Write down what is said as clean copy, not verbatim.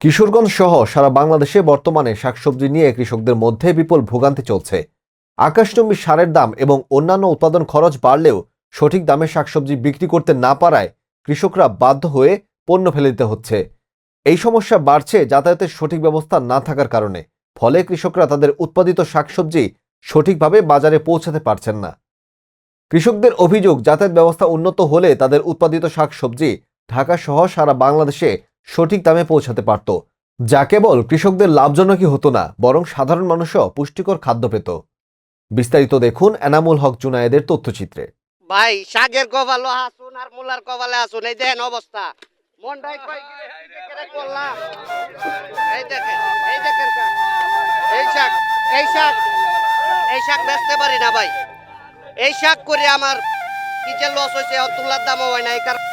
কিশোরগঞ্জ সহ সারা বাংলাদেশে বর্তমানে শাকসবজি নিয়ে কৃষকদের মধ্যে বিপুল ভোগান্তি চলছে। আকাশচুম্বী সারের দাম এবং অন্যান্য উৎপাদন খরচ বাড়লেও সঠিক দামে শাকসবজি বিক্রি করতে না পারায় কৃষকরা বাধ্য হয়ে পণ্য ফেলে দিতে হচ্ছে। এই সমস্যা বাড়ছে যাতায়াতের সঠিক ব্যবস্থা না থাকার কারণে। ফলে কৃষকরা তাদের উৎপাদিত শাকসবজি সঠিকভাবে বাজারে পৌঁছাতে পারছেন না। কৃষকদের অভিযোগ, যাতায়াত ব্যবস্থা উন্নত হলে তাদের উৎপাদিত শাকসবজি ঢাকা সহ সারা বাংলাদেশে সঠিক দামে পৌঁছাতে পারত, যা কেবল কৃষকদের লাভজনকই হতো না, বরং সাধারণ মানুষও পুষ্টিকর খাদ্য পেত। বিস্তারিত দেখুন এনামুল হক জুনায়েদের তথ্যচিত্রে। ভাই শাকের কপালে আসুন আর মূলার কপালে আসুন, এই দেখেন অবস্থা। মনটাই কয় কি করলাম। এই দেখেন, এই দেখেন শাক, এই শাক, এই শাক, এই শাক বেচতে পারি না ভাই। এই শাক করে আমার কি যে লস হয়েছে, তুলার দামও হয় না। এই কারণে